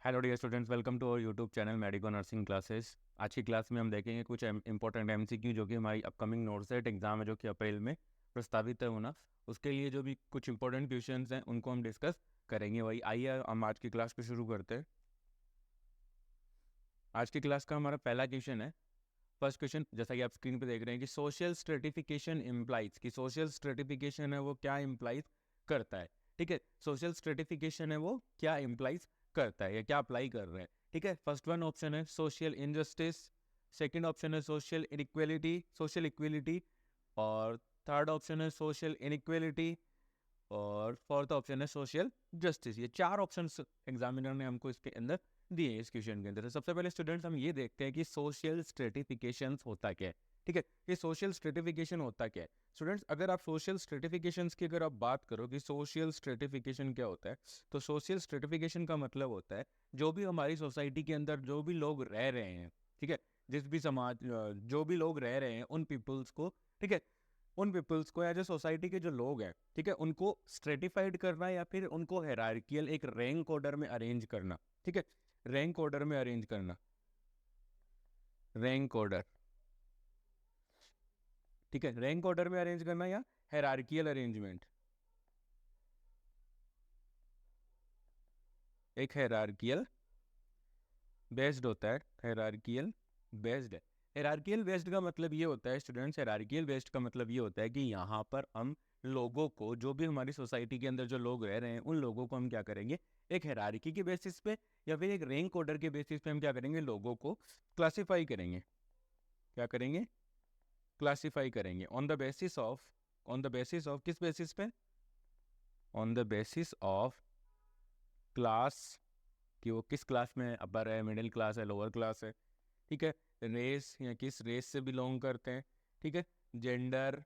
Hello dear students, welcome to our YouTube channel medico nursing classes. आज की class में हम देखेंगे कुछ इंपॉर्टेंट एमसीक्यू जो कि हमारी अपकमिंग नोटसेट एग्जाम है जो कि अप्रैल में प्रस्तावित है होना। उसके लिए जो भी कुछ इंपॉर्टेंट क्वेश्चंस हैं उनको हम डिस्कस करेंगे। वही आइए हम आज की क्लास को शुरू करते हैं। आज की क्लास का हमारा पहला क्वेश्चन है। फर्स्ट क्वेश्चन, जैसा कि आप स्क्रीन पे देख रहे हैं कि सोशल स्ट्रेटिफिकेशन इम्प्लाइज कि सोशल स्ट्रेटिफिकेशन है वो क्या इम्प्लाइज करता है। ठीक है, सोशल स्ट्रेटिफिकेशन है वो क्या इम्प्लाइज करता है या क्या अप्लाई कर रहे हैं। ठीक है, फर्स्ट वन ऑप्शन है सोशल इनजस्टिस, सेकंड ऑप्शन है सोशल इक्वलिटी और थर्ड ऑप्शन है सोशल इनइक्वलिटी और फोर्थ ऑप्शन है सोशल जस्टिस। ये चार ऑप्शन एग्जामिनर ने हमको इसके अंदर दिए इस क्वेश्चन के अंदर। तो सबसे पहले स्टूडेंट्स हम ये देखते हैं कि सोशल स्ट्रेटिफिकेशन होता क्या है। ठीक है, ये सोशल स्ट्रेटिफिकेशन होता क्या है। स्टूडेंट्स, अगर आप सोशल स्ट्रेटिफिकेशंस की अगर आप बात करो कि सोशल स्ट्रेटिफिकेशन क्या होता है, तो सोशल स्ट्रेटिफिकेशन का मतलब होता है जो भी हमारी सोसाइटी के अंदर जो भी लोग रह रहे हैं, ठीक है, जिस भी समाज जो भी लोग रह रहे हैं उन पीपल्स को, ठीक है, उन पीपल्स को या जो सोसाइटी के जो लोग हैं, ठीक है, उनको स्ट्रेटिफाइड करना या फिर उनको हायरार्कियल एक रैंक ऑर्डर में अरेंज करना। ठीक है, रैंक ऑर्डर में अरेंज करना, रैंक ऑर्डर, ठीक है, रैंक ऑर्डर में अरेंज करना या हायरार्कियल अरेंजमेंट। एक हायरार्कियल बेस्ड होता है, हायरार्कियल बेस्ड है। हायरार्कियल बेस्ड का मतलब ये होता है स्टूडेंट्स, हायरार्कियल बेस्ड का मतलब ये होता है कि यहाँ पर हम लोगों को, जो भी हमारी सोसाइटी के अंदर जो लोग रह रहे हैं उन लोगों को हम क्या करेंगे, एक हायरार्की के बेसिस पे या फिर एक रैंक ऑर्डर के बेसिस पे हम क्या करेंगे, लोगों को क्लासीफाई करेंगे। क्या करेंगे? क्लासीफाई करेंगे ऑन द बेसिस ऑफ किस बेसिस पे? On the basis of class, कि वो किस क्लास में है, अपर है, मिडिल क्लास है, लोअर क्लास है। ठीक है, रेस या किस रेस से बिलोंग करते हैं। ठीक है, जेंडर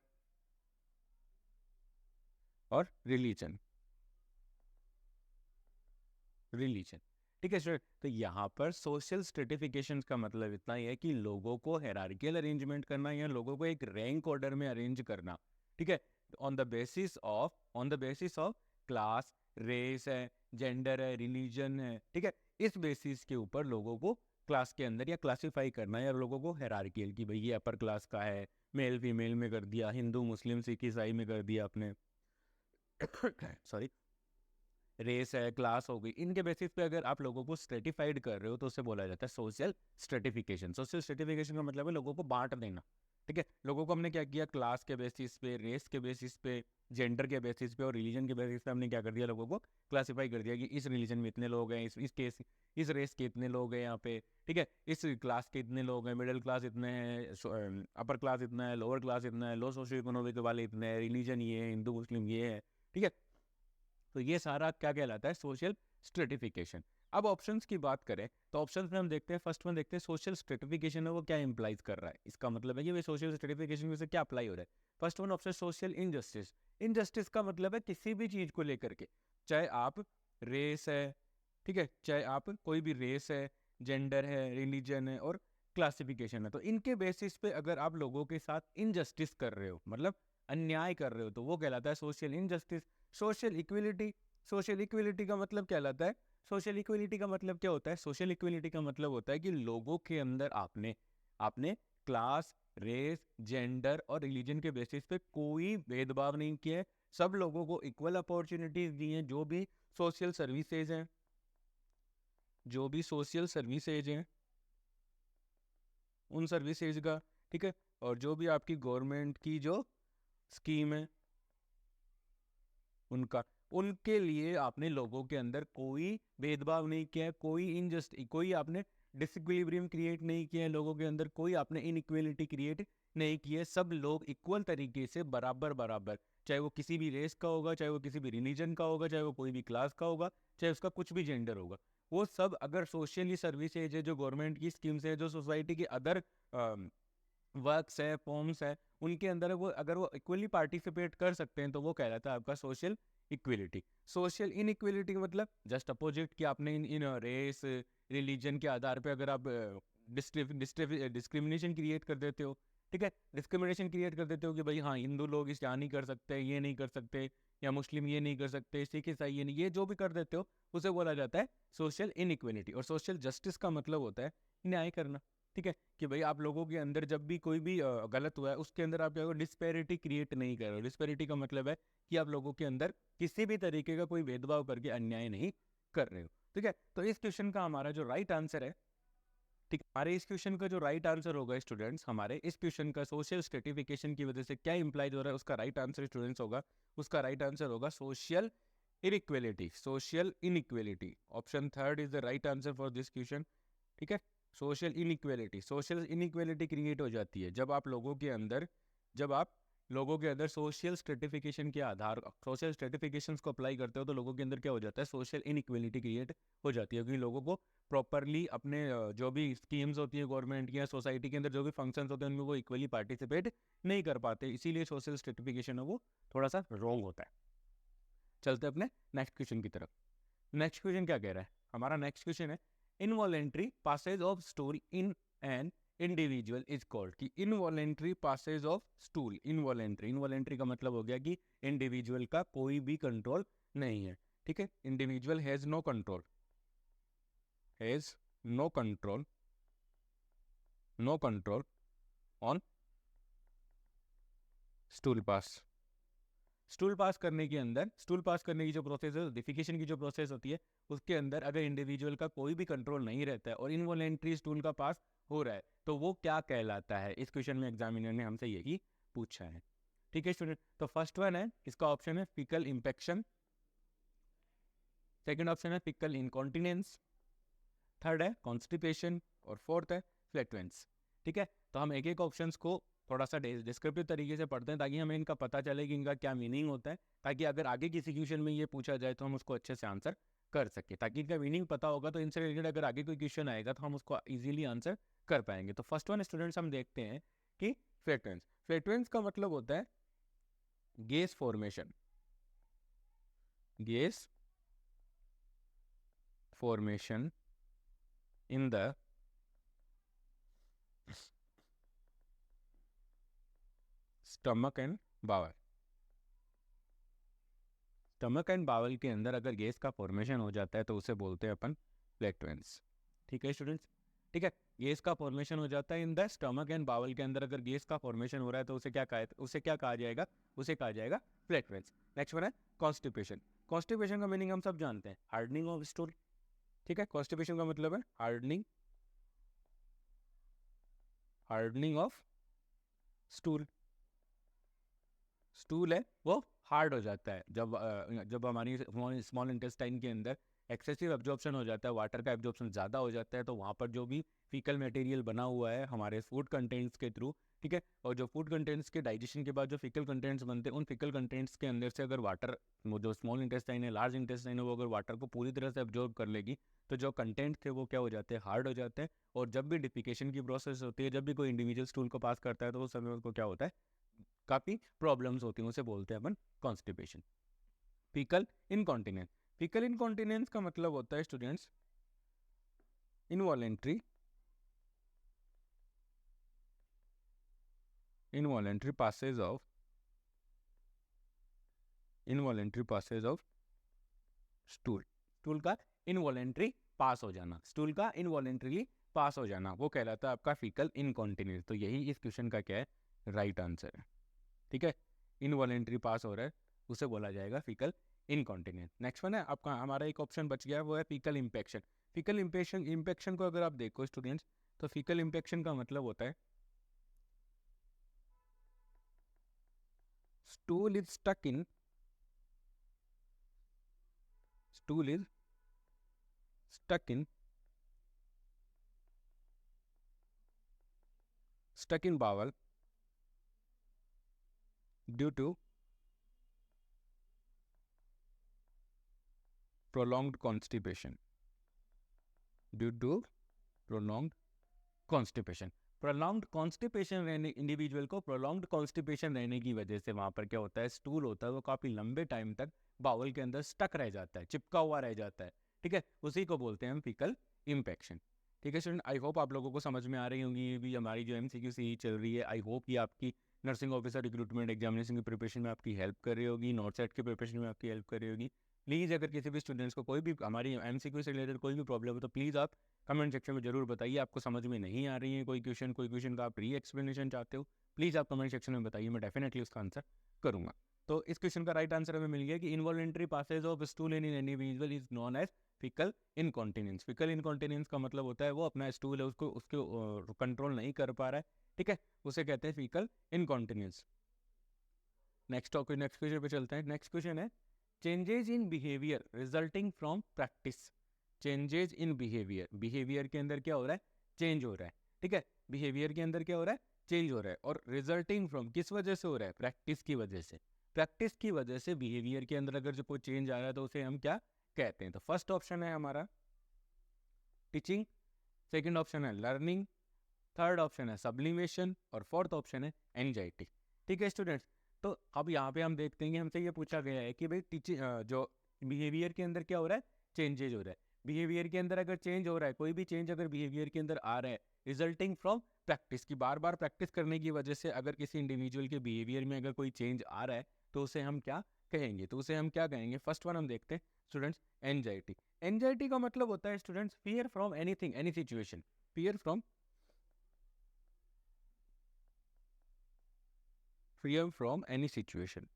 और रिलीजन, रिलीजन। ठीक है सर, तो यहाँ पर सोशल स्ट्रेटिफिकेशन का मतलब इतना ही है कि लोगों को हायरार्कियल अरेंजमेंट करना या लोगों को एक रैंक ऑर्डर में अरेंज करना। ठीक है, on the basis of class, race है, जेंडर है, रिलीजन है। ठीक है, इस बेसिस के ऊपर लोगों को क्लास के अंदर या क्लासिफाई करना या लोगों को हायरार्कियल की भाई ये अपर क्लास का है, मेल फीमेल में कर दिया, हिंदू मुस्लिम सिख ईसाई में कर दिया आपने सॉरी, रेस है, क्लास हो गई, इनके बेसिस पे अगर आप लोगों को स्ट्रेटिफाइड कर रहे हो तो उसे बोला जाता है सोशल स्ट्रेटिफिकेशन। सोशल स्ट्रेटिफिकेशन का मतलब है लोगों को बांट देना। ठीक है, लोगों को हमने क्या किया, क्लास के बेसिस पे, रेस के बेसिस पे, जेंडर के बेसिस पे और रिलीजन के बेसिस पे हमने क्या कर दिया, लोगों को क्लासीफाई कर दिया कि इस रिलीजन में इतने लोग हैं, इस रेस के इतने लोग हैं यहाँ पे। ठीक है, इस क्लास के इतने लोग हैं, मिडिल क्लास इतने हैं, अपर क्लास इतना है, लोअर क्लास इतना है, लो सोशो इकोनॉमिक वाले इतने हैं, रिलीजन ये है, हिंदू मुस्लिम ये है। ठीक है, तो ये सारा क्या कहलाता है, सोशल स्ट्रेटिफिकेशन। अब ऑप्शंस की बात करें तो ऑप्शंस में हम देखते हैं, फर्स्ट में देखते हैं सोशल स्ट्रेटिफिकेशन है वो क्या इंप्लाइज कर रहा है। इसका मतलब है कि वे सोशल स्ट्रेटिफिकेशन में से क्या अप्लाई हो रहा है। First one option social injustice. Injustice का मतलब है किसी भी चीज को लेकर के, चाहे आप रेस है, ठीक है, चाहे आप कोई भी रेस है, जेंडर है, रिलीजन है और क्लासिफिकेशन है, तो इनके बेसिस पे अगर आप लोगों के साथ इनजस्टिस कर रहे हो, मतलब अन्याय कर रहे हो, तो वो कहलाता है social injustice. Social equality, social equality का मतलब क्या कहलाता है, सोशल इक्विलिटी का मतलब क्या होता है, सोशल इक्विलिटी का मतलब होता है कि लोगों के अंदर आपने आपने क्लास, रेस, जेंडर और रिलीजन के बेसिस पे कोई भेदभाव नहीं किया है। सब लोगों को इक्वल अपॉर्चुनिटीज दी हैं। जो भी सोशल सर्विसेज हैं, जो भी सोशल सर्विसेज हैं उन सर्विसेज का, ठीक है, और जो भी आपकी गवर्नमेंट की जो स्कीम है उनका, उनके लिए आपने लोगों के अंदर कोई भेदभाव नहीं किया है, कोई आपने डिसइक्विलिब्रियम क्रिएट नहीं किया है, लोगों के अंदर कोई आपने इनइक्वलिटी क्रिएट नहीं की है। सब लोग इक्वल तरीके से बराबर बराबर, चाहे वो किसी भी रेस का होगा, चाहे वो किसी भी रिलीजन का होगा, चाहे वो कोई भी क्लास का होगा, चाहे उसका कुछ भी जेंडर होगा, वो सब अगर सोशली सर्विसेज है, जो गवर्नमेंट की स्कीम्स है, जो सोसाइटी के अदर वर्क्स है, फॉर्म्स है, उनके अंदर वो अगर वो इक्वली पार्टिसिपेट कर सकते हैं तो वो कहलाता है आपका सोशल इक्विलिटी। सोशल इनइक्विलिटी का मतलब जस्ट अपोजिट, कि आपने इन रेस, रिलीजन के आधार पे अगर आप डिस्क्रिमिनेशन क्रिएट कर देते हो, ठीक है, डिस्क्रिमिनेशन क्रिएट कर देते हो कि भाई हाँ, हिंदू लोग इस यहाँ नहीं कर सकते, ये नहीं कर सकते, या मुस्लिम ये नहीं कर सकते, सिख ईसाई ये नहीं, ये जो भी कर देते हो उसे बोला जाता है सोशल इनइक्वेलिटी। और सोशल जस्टिस का मतलब होता है न्याय करना। ठीक है, कि भाई आप लोगों के अंदर जब भी कोई भी गलत हुआ है उसके अंदर आप क्या डिस्पैरिटी क्रिएट नहीं कर रहे हो। डिस्पैरिटी का मतलब है कि आप लोगों के अंदर किसी भी तरीके का कोई भेदभाव करके अन्याय नहीं कर रहे हो। ठीक है, तो इस क्वेश्चन का हमारा जो राइट आंसर है, ठीक है, हमारे इस क्वेश्चन का जो राइट आंसर होगा स्टूडेंट्स, हमारे इस क्वेश्चन का सोशल स्ट्रेटिफिकेशन की वजह से क्या इंप्लाइज हो रहा है उसका राइट आंसर स्टूडेंट्स होगा, उसका राइट आंसर होगा social inequality. Social inequality, option third is the right answer for this question. ठीक है, social inequality, social inequality create हो जाती है जब आप लोगों के अंदर, जब आप लोगों के अंदर सोशल स्ट्रेटिफिकेशन के आधार, सोशल स्ट्रेटिफिकेशंस को अप्लाई करते हो तो लोगों के अंदर क्या हो जाता है, सोशल इनइक्वेलिटी क्रिएट हो जाती है। क्योंकि लोगों को प्रॉपरली अपने जो भी स्कीम्स होती है गवर्नमेंट की या सोसाइटी के अंदर जो भी फंक्शंस होते हैं उनमें वो इक्वली पार्टिसिपेट नहीं कर पाते, इसीलिए सोशल स्ट्रेटिफिकेशन है वो थोड़ा सा रॉन्ग होता है। चलते अपने नेक्स्ट क्वेश्चन की तरफ। नेक्स्ट क्वेश्चन क्या कह रहा है, हमारा नेक्स्ट क्वेश्चन है involuntary passage of stool in an individual is called. कि involuntary passage of stool, involuntary, involuntary का मतलब हो गया कि इंडिविजुअल का कोई भी कंट्रोल नहीं है। ठीक है, individual has no control, has no control, no control on stool pass. Stool pass करने के अंदर, स्टूल पास करने की जो प्रोसेस है, डिफिकेशन की जो प्रोसेस होती है उसके अंदर अगर इंडिविजुअल का कोई भी कंट्रोल नहीं रहता है और इनवॉलेंट्री स्टूल का पास हो रहा है तो वो क्या कहलाता है। इस क्वेश्चन में एग्जामिनर ने हमसे यही पूछा है। ठीक है स्टूडेंट, तो फर्स्ट वन है, इसका ऑप्शन है फीकल इंफेक्शन, सेकंड ऑप्शन है फीकल इनकॉन्टिनेंस, थर्ड है कॉन्स्टिपेशन और फोर्थ है फ्लैटुलेंस। ठीक है, तो हम एक एक ऑप्शन को थोड़ा सा डिस्क्रिप्टिव तरीके से पढ़ते हैं ताकि हमें इनका पता चले कि इनका क्या मीनिंग होता है, ताकि अगर आगे किसी क्वेश्चन में ये पूछा जाए तो हम उसको अच्छे से आंसर कर सके। ताकि इनका मीनिंग पता होगा तो इनसे रिलेटेड अगर आगे कोई क्वेश्चन आएगा तो हम उसको इजीली आंसर कर पाएंगे। तो फर्स्ट वन स्टूडेंट्स हम देखते हैं कि फ्लैटुलेंस। फ्लैटुलेंस का मतलब होता है gas formation, gas formation in the stomach and bowel। Stomach and bowel के अंदर अगर गैस का फॉर्मेशन हो जाता है तो उसे बोलते हैं अपन फ्लैटुलेंस। ठीक है स्टूडेंट्स, ठीक है, गैस का फॉर्मेशन हो जाता है in the stomach and bowel के अंदर, अगर गैस का फॉर्मेशन हो रहा है तो उसे क्या कहा जाएगा, उसे कहा जाएगा फ्लैटुलेंस। नेक्स्ट वन है कॉन्स्टिपेशन। कॉन्स्टिपेशन का मीनिंग हम सब जानते हैं, हार्डनिंग ऑफ स्टूल। ठीक है, कॉन्स्टिपेशन का मतलब है hardening, hardening of stool. Stool है वो हार्ड हो जाता है जब हमारी स्मॉल इंटेस्टाइन के अंदर एक्सेसिव एब्जॉर्प्शन हो जाता है, वाटर का एब्जॉर्प्शन ज़्यादा हो जाता है, तो वहाँ पर जो भी फीकल मटेरियल बना हुआ है हमारे फूड कंटेंट्स के थ्रू, ठीक है, और जो फूड कंटेंट्स के डाइजेशन के बाद जो फीकल कंटेंट्स बनते हैं उन फीकल कंटेंट्स के अंदर से अगर वाटर, जो स्मॉल इंटेस्टाइन है, लार्ज इंटेस्टाइन है, वो अगर वाटर को पूरी तरह से एब्जॉर्ब कर लेगी तो जो कंटेंट थे वो क्या हो जाते हैं, हार्ड हो जाते हैं। और जब भी डिफिकेशन की प्रोसेस होती है, जब भी कोई इंडिविजुअल स्टूल को पास करता है तो उस समय उसको क्या होता है, काफ़ी प्रॉब्लम्स होती हैं, उसे बोलते हैं अपन constipation. Faecal incontinence, faecal incontinence का मतलब होता है students involuntary, involuntary passage of, involuntary passage of stool. Stool का इनवॉलेंट्री पास हो जाना, स्टूल का इनवॉलेंट्रीली पास हो जाना, वो कहलाता है आपका फीकल इनकॉन्टिनेंस। तो यही इस क्वेश्चन का क्या है, राइट आंसर है। ठीक है, इनवॉलेंट्री पास हो रहा है उसे बोला जाएगा फीकल इनकॉन्टिनेंस। नेक्स्ट वन है आपका, हमारा एक ऑप्शन बच गया है, वो है फीकल इम्पेक्शन। फीकल इम्पेक्शन, इम्पेक्शन को अगर आप देखो स्टूडेंट्स तो फीकल इम्पेक्शन का मतलब होता है stool is stuck in, stool is stuck in, stuck in bowel due to prolonged constipation, due to prolonged constipation। prolonged constipation रहने, इंडिविजुअल को prolonged constipation रहने की वजह से वहाँ पर क्या होता है, स्टूल होता है वो काफ़ी लंबे टाइम तक बाउल के अंदर स्टक रह जाता है, चिपका हुआ रह जाता है। ठीक है, उसी को बोलते हैं हम फीकल इम्पेक्शन। ठीक है स्टूडेंट, आई होप आप लोगों को समझ में आ रही होंगी। ये भी हमारी जो MCQ सीरीज चल रही है, आई होप ये आपकी नर्सिंग ऑफिसर रिक्रूटमेंट एग्जामिनेशन की प्रिपरेशन में आपकी हेल्प कर रही होगी, नोट सेट की प्रिपरेशन में आपकी हेल्प कर रही होगी। प्लीज़ अगर किसी भी स्टूडेंट्स को कोई भी हमारी एमसीक्यू से रिलेटेड कोई भी प्रॉब्लम हो तो प्लीज़ आप कमेंट सेक्शन में जरूर बताइए। आपको समझ में नहीं आ रही है कोई क्वेश्चन का आप री एक्सप्लेनेशन चाहते हो, प्लीज़ आप कमेंट सेक्शन में बताइए, मैं डेफिनेटली उसका आंसर करूँगा। तो इस क्वेश्चन का राइट आंसर हमें मिल गया कि involuntary passage of stool in individual is known as faecal incontinence. Faecal incontinence का मतलब होता है वो अपना स्टूल है उसको उसके कंट्रोल नहीं कर पा रहा है, ठीक है, उसे कहते हैं फिकल इनकॉन्टिनेंस। नेक्स्ट क्वेश्चन पे चलते हैं। नेक्स्ट क्वेश्चन है changes in behaviour resulting from practice. Changes in behaviour, behaviour के अंदर क्या हो रहा है, चेंज हो रहा है, ठीक है, बिहेवियर के अंदर क्या हो रहा है, चेंज हो रहा है, और रिजल्टिंग फ्रॉम किस वजह से हो रहा है, प्रैक्टिस की वजह से। प्रैक्टिस की वजह से बिहेवियर के अंदर अगर जो कोई चेंज आ रहा है तो उसे हम क्या कहते हैं। तो फर्स्ट ऑप्शन है हमारा टीचिंग, सेकंड ऑप्शन है लर्निंग, थर्ड ऑप्शन है सब्लिमेशन, और फोर्थ ऑप्शन है एंजाइटी। ठीक है स्टूडेंट्स, तो अब यहाँ पे हम देखते हैं कि हमसे ये पूछा गया है कि भाई टीचिंग जो बिहेवियर के अंदर क्या हो रहा है, चेंजेज हो रहा है। बिहेवियर के अंदर अगर चेंज हो रहा है, कोई भी चेंज अगर बिहेवियर के अंदर आ रहा है रिजल्टिंग फ्रॉम प्रैक्टिस की, बार बार प्रैक्टिस करने की वजह से अगर किसी इंडिविजुअल के बिहेवियर में अगर कोई चेंज आ रहा है तो उसे हम क्या कहेंगे, तो उसे हम क्या कहेंगे। फर्स्ट वन हम देखते हैं स्टूडेंट्स, एंजाइटी। एंजाइटी का मतलब होता है students fear from anything, any situation, fear from any situation,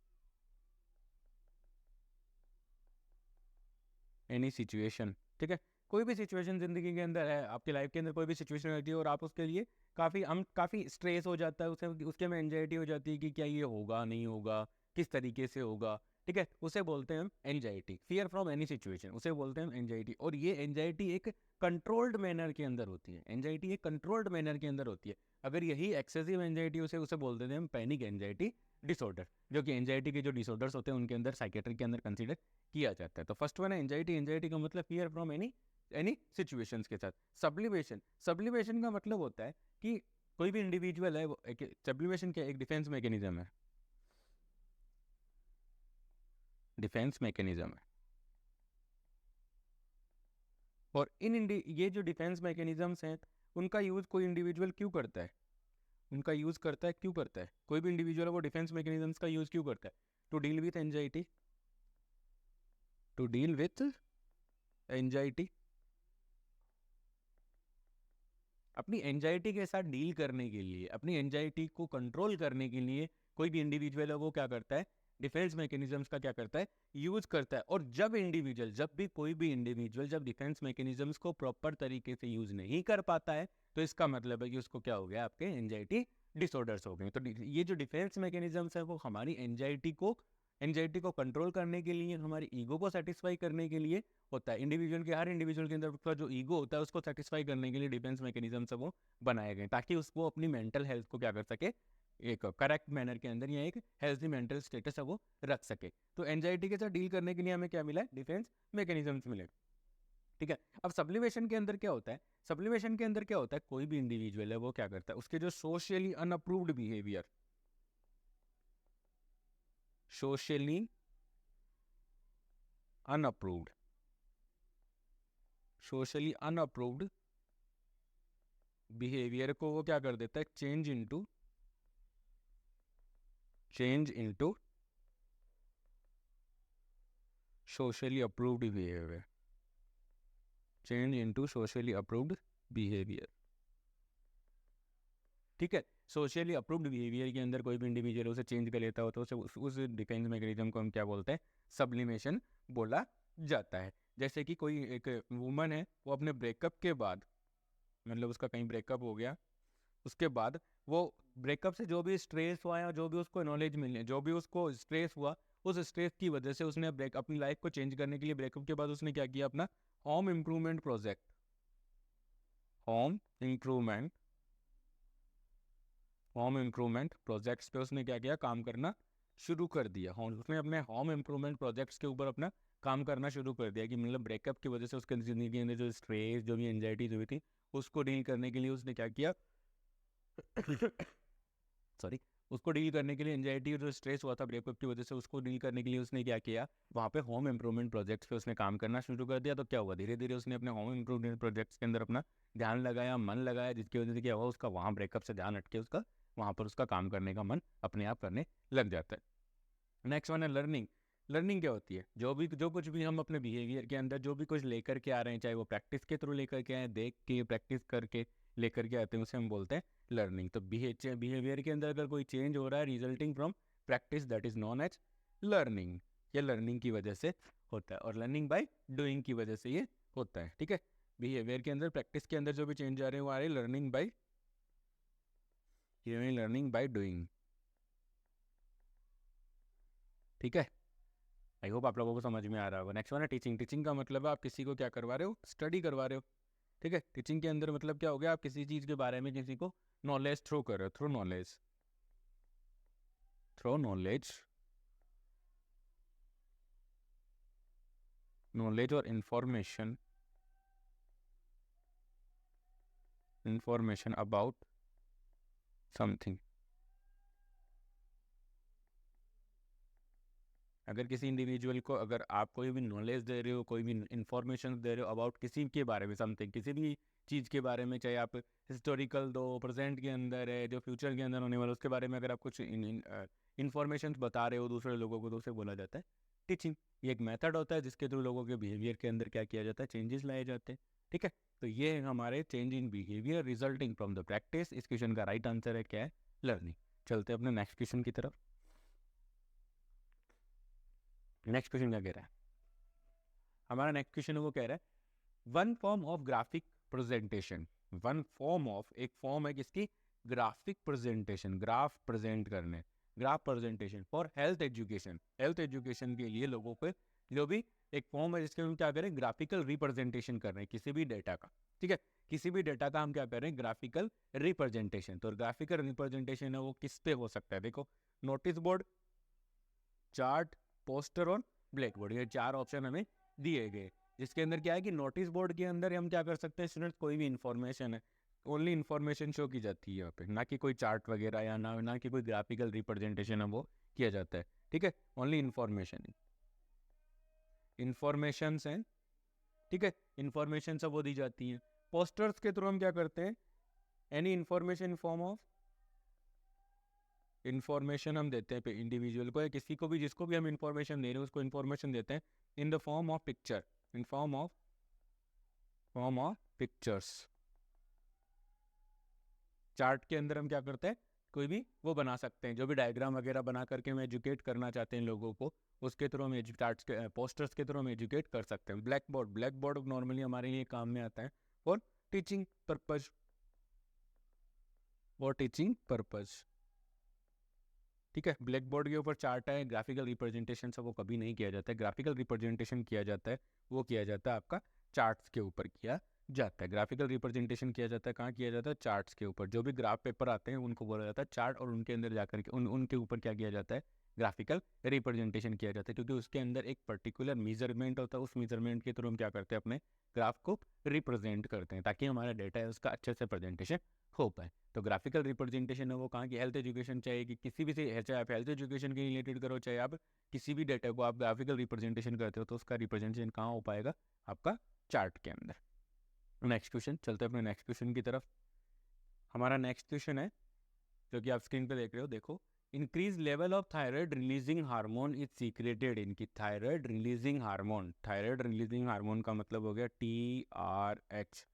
any situation, ठीक है। कोई भी सिचुएशन जिंदगी के अंदर है, आपकी लाइफ के अंदर कोई भी सिचुएशन रहती है और आप उसके लिए काफ़ी स्ट्रेस हो जाता है, उसके में एंजाइटी हो जाती है कि क्या ये होगा नहीं होगा, किस तरीके से होगा, ठीक है, उसे बोलते हैं हम anxiety. Fear from any situation उसे बोलते हैं हम एंजाइटी। और ये एंजाइटी एक कंट्रोल्ड मैनर के अंदर होती है, एंजाइटी एक कंट्रोल्ड मैनर के अंदर होती है। अगर यही एक्सेसिव एंजाइटी उसे उसे बोल देते हैं हम पैनिक एंजाइटी डिसऑर्डर, जो कि एंजाइटी के जो डिसऑर्डर्स होते हैं उनके अंदर साइकेट्री के अंदर कंसीडर किया जाता है। तो फर्स्ट वन है एंजाइटी, एंजाइटी का मतलब फियर फ्रॉम एनी सिचुएशंस के साथ। सब्लिमेशन, सब्लिमेशन का मतलब होता है कि कोई भी इंडिविजुअल है, सब्लिमेशन क्या एक डिफेंस मैकेनिज्म है, डिफेंस मैकेनिज्म है। और ये जो डिफेंस मैकेनिज्म्स हैं उनका यूज कोई इंडिविजुअल क्यों करता है, उनका यूज करता है, क्यों करता है कोई भी इंडिविजुअल वो डिफेंस मैकेनिज्म्स का यूज क्यों करता है, to deal with anxiety, to deal with anxiety. अपनी एंजाइटी के साथ डील करने के लिए, अपनी एंजाइटी को कंट्रोल करने के लिए कोई भी इंडिविजुअल है वो क्या करता है, डिफेंस मैकेनिज्म्स का क्या करता है, यूज करता है। और जब भी कोई भी इंडिविजुअल जब डिफेंस मैकेनिज्म्स को प्रॉपर तरीके से यूज नहीं कर पाता है तो इसका मतलब है कि उसको क्या हो गया, आपके एंजाइटी डिसऑर्डर्स हो गए। तो ये जो डिफेंस मैकेनिज्म्स है वो हमारी एंजाइटी को कंट्रोल करने के लिए, हमारी ईगो को सेटिस्फाई करने के लिए होता है। हर इंडिविजुअल के अंदर उसका जो ईगो होता है उसको सेटिस्फाई करने के लिए डिफेंस मैकेनिज्म सब वो बनाए गए ताकि उसको अपनी मेंटल हेल्थ को क्या कर सके, एक करेक्ट मैनर के अंदर या एक हेल्थी मेंटल स्टेटस है वो रख सके। तो एंजाइटी के साथ डील करने के लिए हमें क्या मिला है, डिफेंस मैकेनिज्म्स मिले, ठीक है। अब सब्लिमेशन के अंदर क्या होता है, सब्लिमेशन के अंदर क्या होता है, कोई भी इंडिविजुअल है वो क्या करता है, उसके जो socially unapproved behaviour, socially unapproved, socially unapproved behaviour को वो क्या कर देता है, change into socially approved behaviour, change into socially approved behaviour, ठीक है। सोशली अप्रूव्ड बिहेवियर के अंदर कोई भी इंडिविजुअल उसे चेंज कर लेता हो तो उस डिफेंस मैकेनिज्म को हम क्या बोलते हैं, सब्लिमेशन बोला जाता है। जैसे कि कोई एक वुमन है वो अपने ब्रेकअप के बाद, मतलब उसका कहीं ब्रेकअप हो गया, उसके बाद वो ब्रेकअप से जो भी स्ट्रेस हुआ या जो भी उसको नॉलेज मिली, जो भी उसको स्ट्रेस हुआ, उस स्ट्रेस की वजह से उसने अपनी लाइफ को चेंज करने के लिए ब्रेकअप के बाद उसने क्या किया, अपना home improvement project, home improvement home improvement projects पे उसने क्या किया, काम करना शुरू कर दिया। उसने अपने होम इम्प्रूवमेंट प्रोजेक्ट्स के ऊपर अपना काम करना शुरू कर दिया कि मतलब ब्रेकअप की वजह से उसके जिंदगी के अंदर जो स्ट्रेस, जो भी एंजाइटी हुई थी उसको डील करने के लिए उसने क्या किया सॉरी, उसको डील करने के लिए, एंजाइटी और जो स्ट्रेस हुआ था ब्रेकअप की वजह से उसको डील करने के लिए उसने क्या किया, वहाँ पे होम इम्प्रूवमेंट प्रोजेक्ट्स पे उसने काम करना शुरू कर दिया। तो क्या हुआ, धीरे धीरे उसने अपने होम इम्प्रूवमेंट प्रोजेक्ट्स के अंदर अपना ध्यान लगाया, मन लगाया, जिसकी वजह से क्या हुआ, उसका वहाँ ब्रेकअप से ध्यान हटके उसका वहाँ पर उसका काम करने का मन अपने आप करने लग जाता है। नेक्स्ट वन है लर्निंग। लर्निंग क्या होती है? जो कुछ भी हम अपने बिहेवियर के अंदर जो भी कुछ लेकर के आ रहे हैं, चाहे वो प्रैक्टिस के थ्रू लेकर के आए, देख के प्रैक्टिस करके लेकर के आते हैं, उसे हम बोलते हैं लर्निंग। तो बिहेवियर के अंदर अगर कोई चेंज हो रहा है resulting from practice, that is known as learning. ये लर्निंग की वजह से होता है, और लर्निंग बाय डूइंग की वजह से ये होता है। ठीक है, बिहेवियर के अंदर प्रैक्टिस के अंदर जो भी चेंज आ रहे हैं वो आ रहे हैं लर्निंग बाय डूइंग। ठीक है, आई होप आप लोगों को समझ में आ रहा होगा। नेक्स्ट वन है टीचिंग। टीचिंग का मतलब है आप किसी को क्या करवा रहे हो? स्टडी करवा रहे हो। ठीक है, टीचिंग के अंदर मतलब क्या हो गया? आप किसी चीज़ के बारे में किसी को नॉलेज थ्रो कर रहे हो, थ्रो नॉलेज और इंफॉर्मेशन अबाउट समथिंग। अगर किसी इंडिविजुअल को अगर आप कोई भी नॉलेज दे रहे हो, कोई भी इंफॉर्मेशन दे रहे हो अबाउट किसी के बारे में, समथिंग, किसी भी चीज़ के बारे में, चाहे आप हिस्टोरिकल दो, प्रेजेंट के अंदर है, जो फ्यूचर के अंदर होने वाला, उसके बारे में अगर आप कुछ इन्फॉर्मेशन बता रहे हो दूसरे लोगों को, तो उसे बोला जाता है टीचिंग। ये एक मेथड होता है जिसके थ्रू लोगों के बिहेवियर के अंदर क्या किया जाता है? चेंजेस लाए जाते हैं। ठीक है, तो ये है हमारे change in behaviour resulting from the practice. इस क्वेश्चन का राइट आंसर है क्या है? लर्निंग। चलते हैं अपने नेक्स्ट क्वेश्चन की तरफ। नेक्स्ट क्वेश्चन क्या कह रहा है? हमारा नेक्स्ट क्वेश्चन वो कह रहा है one form of graphic presentation. One form of, एक फॉर्म है किसकी? ग्राफिक प्रेजेंटेशन, ग्राफ प्रेजेंट करने, graph presentation for health education. Health education के लिए लोगों पे जो भी एक फॉर्म है जिसके हम क्या करें? ग्राफिकल रिप्रेजेंटेशन कर रहे हैं किसी भी डेटा का। ठीक है, किसी भी डेटा का हम क्या कर रहे हैं? Graphical representation. तो ग्राफिकल रिप्रेजेंटेशन है वो किस पे हो सकता है? देखो, नोटिस बोर्ड, चार्ट, पोस्टर और ब्लैक बोर्ड, ये चार ऑप्शन हमें दिए गए, जिसके अंदर क्या है कि नोटिस बोर्ड के अंदर हम क्या कर सकते हैं स्टूडेंट्स? कोई भी इंफॉर्मेशन है, ओनली इंफॉर्मेशन शो की जाती है यहाँ पे, ना कि कोई चार्ट वगैरह या ना कि कोई ग्राफिकल रिप्रेजेंटेशन है वो किया जाता है। ठीक है, ओनली इंफॉर्मेशन हैं। ठीक है, इंफॉर्मेशन सब वो दी जाती हैं। पोस्टर्स के थ्रू हम क्या करते हैं? Any information form of information हम देते हैं इंडिविजुअल को या किसी को भी, जिसको भी हम इन्फॉर्मेशन दे रहे हैं उसको इन्फॉर्मेशन देते हैं in the form of picture, in form of pictures. Chart के अंदर हम क्या करते हैं? कोई भी वो बना सकते हैं, जो भी डायग्राम वगैरह बना करके हम एजुकेट करना चाहते हैं लोगों को, उसके थ्रू हम चार्ट्स के पोस्टर्स के थ्रू हम एजुकेट कर सकते हैं। ब्लैक बोर्ड नॉर्मली हमारे लिए काम में आता है फॉर टीचिंग पर्पज, ठीक है, ब्लैक बोर्ड के ऊपर चार्ट है, ग्राफिकल रिप्रेजेंटेशन से वो कभी नहीं किया जाता है। ग्राफिकल रिप्रेजेंटेशन किया जाता है, वो किया जाता है आपका चार्ट्स के ऊपर किया जाता है। ग्राफिकल रिप्रेजेंटेशन किया जाता है कहाँ किया जाता है? चार्ट्स के ऊपर। जो भी ग्राफ पेपर आते हैं उनको बोला जाता है चार्ट, और उनके अंदर जाकर के उनके ऊपर क्या किया जाता है? ग्राफिकल रिप्रेजेंटेशन किया जाता है, क्योंकि उसके अंदर एक पर्टिकुलर मेजरमेंट होता है, उस मेजरमेंट के थ्रू हम क्या करते हैं? अपने ग्राफ को रिप्रेजेंट करते हैं, ताकि हमारा डेटा है उसका अच्छे से प्रेजेंटेशन हो पाए। तो ग्राफिकल रिप्रेजेंटेशन है वो कहाँ की? हेल्थ एजुकेशन, चाहे कि किसी भी से, चाहे आप हेल्थ एजुकेशन के रिलेटेड करो, चाहे आप किसी भी डेटा को आप ग्राफिकल रिप्रेजेंटेशन करते हो, तो उसका रिप्रेजेंटेशन कहाँ हो पाएगा? आपका चार्ट के अंदर। नेक्स्ट क्वेश्चन, चलते हैं अपने नेक्स्ट क्वेश्चन की तरफ। हमारा नेक्स्ट क्वेश्चन है जो कि आप स्क्रीन पे देख रहे हो, देखो, increase level of thyroid releasing hormone is secreted in. की थायराइड रिलीजिंग हार्मोन का मतलब हो गया TRH।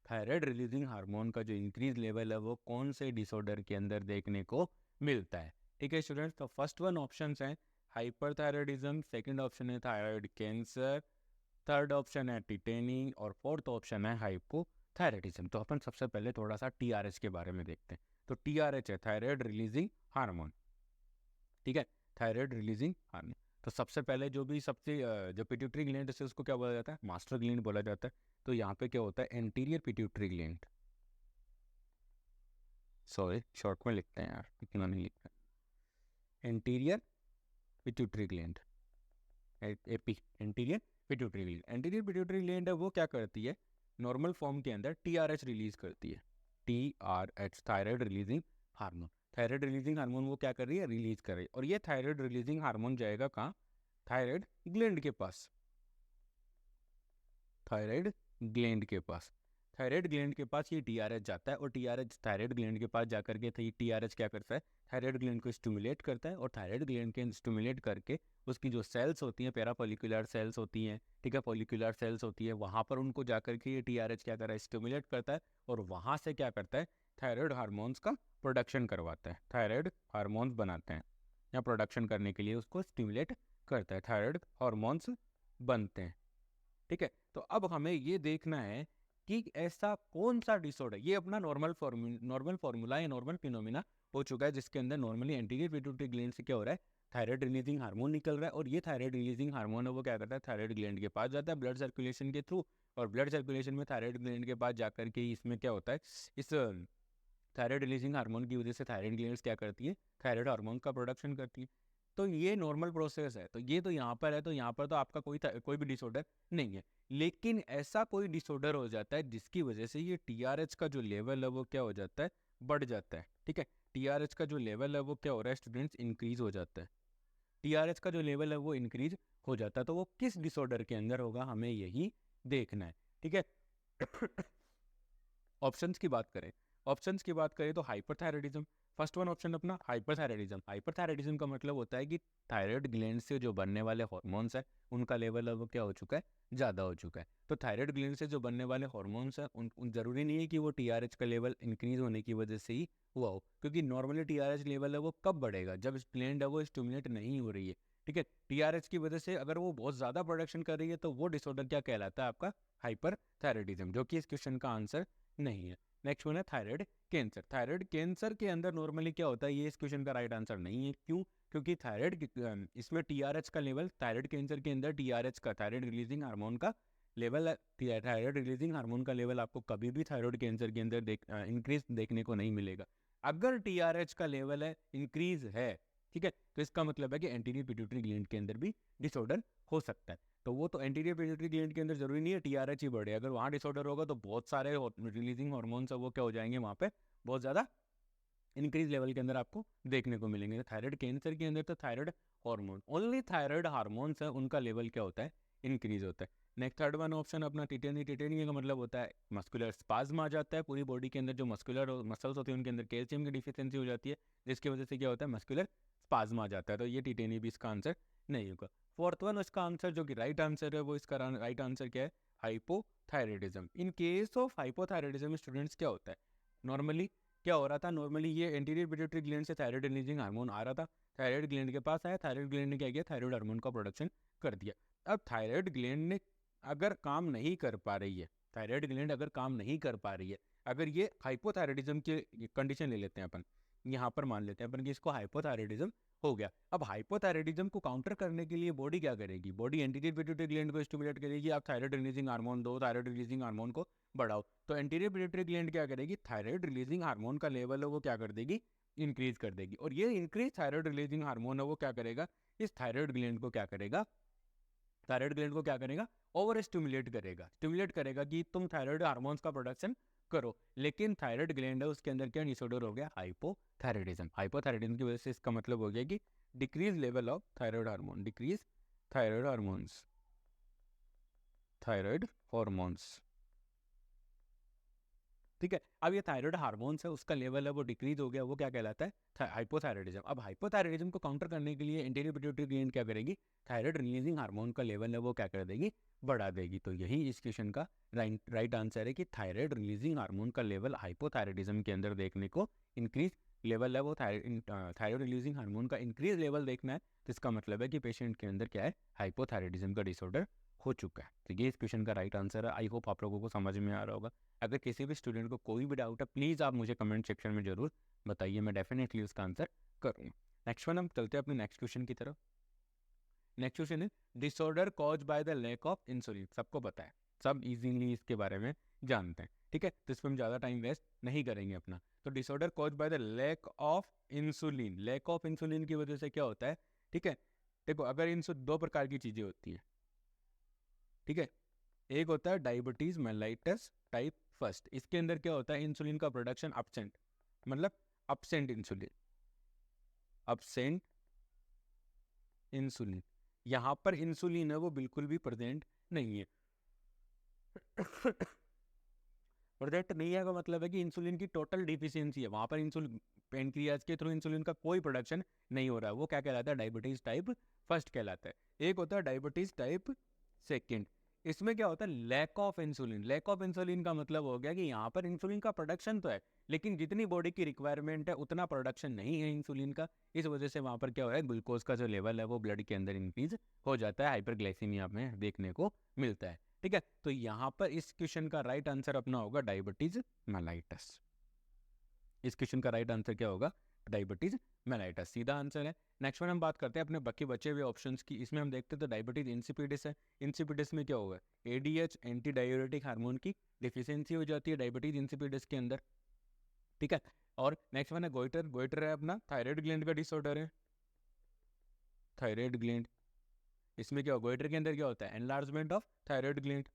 थायराइड रिलीजिंग हार्मोन का जो इंक्रीज लेवल है वो कौन से डिसऑर्डर के अंदर देखने को मिलता है? ठीक है स्टूडेंट्स, तो फर्स्ट वन ऑप्शन है हाइपरथायराइडिज्म, सेकंड ऑप्शन है थायराइड कैंसर, थर्ड ऑप्शन है टिटेनिंग, और फोर्थ ऑप्शन है हाइपोथायराइडिज्म। तो अपन सबसे पहले थोड़ा सा TRH के बारे में देखते हैं। तो TRH है थायराइड रिलीजिंग हार्मोन। ठीक है, थायराइड रिलीजिंग हार्मोन। तो सबसे पहले जो पिट्यूटरी ग्लैंड है उसको क्या बोला जाता है? मास्टर ग्लैंड बोला जाता है। तो यहाँ पे क्या होता है? Anterior pituitary gland, sorry short में लिखते हैं यार, इतना नहीं लिखते, anterior pituitary gland, AP, anterior pituitary gland. Anterior pituitary gland है वो क्या करती है? नॉर्मल फॉर्म के अंदर TRH रिलीज करती है, TRH, thyroid releasing hormone. Thyroid releasing hormone वो क्या कर रही है? रिलीज कर रही है। और ये थायराइड रिलीजिंग हार्मोन जाएगा कहाँ? थायराइड ग्लैंड के पास, थायराइड ग्लैंड के पास। थायराइड ग्लैंड के पास ये टीआरएच जाता है और टीआरएच थायराइड ग्लैंड के पास जाकर के टीआरएच क्या करता है, थायराइड ग्लैंड को स्टिमुलेट करता है और थायराइड ग्लैंड के स्टिमुलेट करके उसकी जो सेल्स होती हैं, पैराफोलिकुलर सेल्स होती हैं, ठीक है, फॉलिकुलर सेल्स होती है, वहाँ पर उनको जाकर के ये टीआरएच क्या कर रहा है, स्टिमुलेट करता है और वहाँ से क्या करता है, थायराइड हार्मोन्स का प्रोडक्शन करवाता है, थायराइड हार्मोन्स बनाते हैं या प्रोडक्शन करने के लिए उसको स्टिमुलेट करता है, थायराइड हार्मोन्स बनते हैं। ठीक है, तो अब हमें ये देखना है कि ऐसा कौन सा डिसऑर्डर, ये अपना नॉर्मल फॉर्मूला या नॉर्मल फिनोमिना हो चुका है, जिसके अंदर नॉर्मली एंटीरियर पिट्यूटरी ग्लैंड से क्या हो रहा है, थायराइड रिलीजिंग हार्मोन निकल रहा है और ये थायराइड रिलीजिंग हार्मोन है वो क्या करता है, थायराइड ग्लैंड के पास जाता है ब्लड सर्कुलेशन के थ्रू और ब्लड सर्कुलेशन में थायराइड ग्लैंड के पास जाकर के इसमें क्या होता है, इस थायराइड रिलीजिंग हार्मोन की वजह से थायराइड ग्लैंड्स क्या करती है, थायराइड हार्मोन का प्रोडक्शन करती है। तो ये नॉर्मल प्रोसेस है, तो ये तो यहाँ पर है, तो यहाँ पर तो आपका कोई भी डिसऑर्डर नहीं है। लेकिन ऐसा कोई डिसऑर्डर हो जाता है जिसकी वजह से ये टीआरएच का जो लेवल है वो क्या हो जाता है, बढ़ जाता है। ठीक है, टीआरएच का जो लेवल है वो क्या हो रहा है स्टूडेंट्स, इंक्रीज हो जाता है। टीआरएच का जो लेवल है वो इंक्रीज हो जाता है, तो वो किस डिसऑर्डर के अंदर होगा हमें यही देखना है। ठीक है, ऑप्शंस की बात करें, ऑप्शंस की बात करें तो हाइपरथायराइडिज्म, फर्स्ट वन ऑप्शन अपना हाइपरथायराइडिज्म। हाइपरथायराइडिज्म का मतलब होता है कि थायराइड ग्लैंड से जो बनने वाले हार्मोन्स है उनका लेवल है वो क्या हो चुका है, ज़्यादा हो चुका है। तो थायराइड ग्लैंड से जो बनने वाले हार्मोन्स है उन जरूरी नहीं है कि वो टीआरएच का लेवल इंक्रीज होने की वजह से ही हुआ हो, क्योंकि नॉर्मली टीआरएच लेवल है वो कब बढ़ेगा, जब ग्लैंड है वो स्टिमुलेट नहीं हो रही है। ठीक है, टीआरएच की वजह से अगर वो बहुत ज़्यादा प्रोडक्शन कर रही है तो वो डिसऑर्डर क्या कहलाता है, आपका हाइपरथायराइडिज्म, जो कि इस क्वेश्चन का आंसर नहीं है। नेक्स्ट वन है थायराइड कैंसर। थायराइड कैंसर के अंदर नॉर्मली क्या होता है, ये इस क्वेश्चन का राइट आंसर नहीं है। क्यों? क्योंकि थायराइड इसमें टीआरएच का लेवल, थायराइड कैंसर के अंदर टीआरएच का, थायराइड रिलीजिंग हार्मोन का लेवल, थायराइड रिलीजिंग हार्मोन का लेवल आपको कभी भी थायराइड कैंसर के अंदर इंक्रीज देखने को नहीं मिलेगा। अगर टीआरएच का लेवल है इंक्रीज है, ठीक है, तो इसका मतलब है कि एंटीरियर पिट्यूटरी ग्लैंड के अंदर भी डिसऑर्डर हो सकता है। तो वो तो एंटीरियर पिट्यूटरी ग्लैंड के अंदर जरूरी नहीं है टीआरएच ही बढ़े, अगर वहाँ डिसऑर्डर होगा तो बहुत सारे रिलीजिंग हार्मोन्स है वो क्या हो जाएंगे, वहाँ पे बहुत ज़्यादा इंक्रीज लेवल के अंदर आपको देखने को मिलेंगे। थायराइड कैंसर के अंदर तो thyroid hormone, only thyroid hormones है उनका लेवल क्या होता है, इंक्रीज होता है। नेक्स्ट थर्ड वन ऑप्शन अपना टिटेनी। टिटेनी का मतलब होता है मस्कुलर स्पाज्म आ जाता है, पूरी बॉडी के अंदर जो मस्कुलर मसल्स होते हैं उनके अंदर कैल्शियम की डिफिशियंसी हो जाती है, जिसकी वजह से क्या होता है, मस्कुलर स्पाज्म आ जाता है। तो ये टिटेनी भी इसका आंसर नहीं होगा। फोर्थ वन इसका आंसर जो कि राइट आंसर है वो इसका राइट आंसर क्या है, hypothyroidism. In case of hypothyroidism students क्या होता है, नॉर्मली क्या हो रहा था, नॉर्मली ये एंटीरियर पिट्यूटरी ग्लैंड से थायराइड रिलीजिंग हार्मोन आ रहा था, थायराइड ग्लैंड के पास आया, थायराइड ग्लैंड ने क्या किया, थायराइड हार्मोन का प्रोडक्शन कर दिया। अब थायराइड ग्लैंड ने अगर काम नहीं कर पा रही है, थायराइड ग्लैंड अगर काम नहीं कर पा रही है, अगर ये हाइपोथायराइडिज्म की कंडीशन ले लेते हैं अपन, यहाँ पर मान लेते हैं अपन कि इसको हाइपोथायराइडिज्म हो गया। अब हाइपोथायराइडिज्म को काउंटर करने के लिए बॉडी क्या करेगी, बॉडी एंटीरियर पिट्यूटरी ग्लैंड को स्टिमुलेट करेगी, आप थायराइड रिलीजिंग हार्मोन दो, थायराइड रिलीजिंग हार्मोन को बढ़ाओ। तो एंटीरियर पिट्यूटरी ग्लैंड क्या करेगी, थायराइड रिलीजिंग हार्मोन का लेवल है वो क्या कर देगी, इंक्रीज कर देगी। और ये इंक्रीज थायराइड रिलीजिंग हार्मोन है वो क्या करेगा, इस थायराइड ग्लैंड को क्या करेगा, थायराइड ग्लैंड को क्या करेगा, ओवर स्टिमुलेट करेगा, स्टिमुलेट करेगा कि तुम थायराइड हार्मोन्स का प्रोडक्शन करो। लेकिन थायराइड ग्लैंड है उसके अंदर क्या डिसऑर्डर हो गया, हाइपोथायराइडिज्म। हाइपोथायराइडिज्म की वजह से इसका मतलब हो गया कि decrease level of thyroid hormone, decrease thyroid hormones, thyroid hormones. ठीक है, अब ये थायराइड हार्मोन्स है उसका लेवल है वो डिक्रीज हो गया, वो क्या कहलाता है, हाइपोथायराइडिज्म। अब हाइपोथायराइडिज्म को काउंटर करने के लिए एंटीरियर पिट्यूटरी ग्लैंड क्या करेगी, थायराइड रिलीजिंग हार्मोन का लेवल है वो क्या कर देगी, बढ़ा देगी। तो यही इस क्वेश्चन का राइट आंसर है कि थायराइड रिलीजिंग हार्मोन का लेवल हाइपोथायराइडिज्म के अंदर देखने को इंक्रीज लेवल है वो, थायराइड रिलीजिंग हार्मोन का इंक्रीज लेवल देखना है, तो इसका मतलब है कि पेशेंट के अंदर क्या है, हाइपोथायराइडिज्म का डिसऑर्डर हो चुका है। तो ये इस क्वेश्चन का राइट आंसर है। आई होप आप लोगों को समझ में आ रहा होगा। अगर किसी भी स्टूडेंट को कोई भी डाउट है प्लीज़ आप मुझे कमेंट सेक्शन में जरूर बताइए, मैं डेफिनेटली उसका आंसर करूँगा। नेक्स्ट वन हम चलते हैं अपने नेक्स्ट क्वेश्चन की तरफ। नेक्स्ट क्वेश्चन है disorder cause by the lack of insulin. सबको पता है, सब इजीली इसके बारे में जानते हैं। ठीक है, तो इस पर हम ज़्यादा टाइम वेस्ट नहीं करेंगे अपना। तो disorder cause by the lack of insulin, lack of insulin की वजह से क्या होता है, ठीक है, देखो अगर दो प्रकार की चीज़ें होती हैं, ठीक है, एक होता है डायबिटीज मेलाइटस टाइप फर्स्ट, इसके अंदर क्या होता है, इंसुलिन का प्रोडक्शन अपसेंट, मतलब अपसेंट इंसुलिन, अपसेंट इंसुलिन। यहां पर इंसुलिन है वो बिल्कुल भी प्रेजेंट नहीं है। प्रोजेक्ट नहीं है का मतलब है कि इंसुलिन की टोटल डिफिशियंसी है, वहाँ पर इंसुलिन पेनक्रियाज के थ्रू इंसुलिन का कोई प्रोडक्शन नहीं हो रहा है। वो क्या कहलाता है? डायबिटीज टाइप फर्स्ट कहलाता है। एक होता है डायबिटीज टाइप सेकेंड। इसमें क्या होता है? Lack of insulin. Lack of insulin का मतलब हो गया कि यहाँ पर इंसुलिन का प्रोडक्शन तो है, लेकिन जितनी बॉडी की रिक्वायरमेंट है उतना प्रोडक्शन नहीं है इंसुलिन का। इस वजह से वहाँ पर क्या हो रहा है? ग्लूकोज का जो लेवल है वो ब्लड के अंदर इंक्रीज हो जाता है, हाइपरग्लाइसीमिया में देखने को मिलता है। ठीक है, तो यहाँ पर इस क्वेश्चन का राइट आंसर अपना होगा डायबिटीज मेलाइटस। इस क्वेश्चन का राइट आंसर क्या होगा? डायबिटीज मेलाइटस, सीधा आंसर है। नेक्स्ट में हम बात करते हैं अपने बाकी बचे हुए ऑप्शंस की। इसमें हम देखते हैं तो डायबिटीज इंसिपिडिस है। इंसिपिडिस में क्या होगा? एडीएच एंटी डाययूरेटिक हार्मोन की डिफिशियंसी हो जाती है डायबिटीज इंसिपिडिस के अंदर। ठीक है, और नेक्स्ट वन है गोइटर। गोइटर है अपना थायराइड ग्लैंड का डिसऑर्डर है, थायराइड ग्लैंड। इसमें क्या होगा? गोइटर के अंदर क्या होता है? Enlargement of thyroid gland,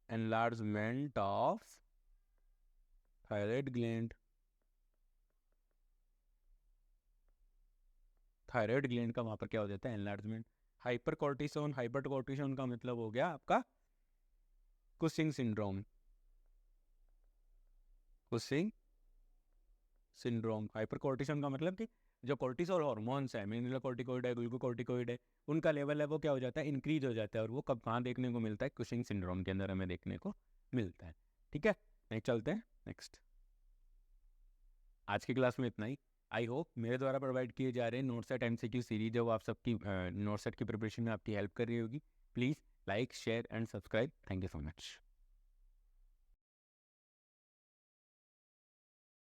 enlargement of thyroid gland. Thyroid gland का वहाँ पर क्या हो जाता है? Enlargement. Hyper cortisone, hyper cortisone का मतलब हो गया आपका Cushing syndrome, Cushing syndrome. Hyper cortisone का मतलब कि जो कॉर्टिसोल हार्मोन्स है, मिनरलोकॉर्टिकॉइड है, ग्लूकोकॉर्टिकॉइड है, उनका लेवल है वो क्या हो जाता है? इंक्रीज हो जाता है। और वो कब कहाँ देखने को मिलता है? कुशिंग सिंड्रोम के अंदर हमें देखने को मिलता है। ठीक है, नहीं चलते हैं नेक्स्ट। आज की क्लास में इतना ही। आई होप मेरे द्वारा प्रोवाइड किए जा रहे नोट सेट एमसीक्यू सीरीज है वो आप सबकी नोट सेट की प्रिपरेशन में आपकी हेल्प कर रही होगी। Please like share and subscribe. Thank you so much.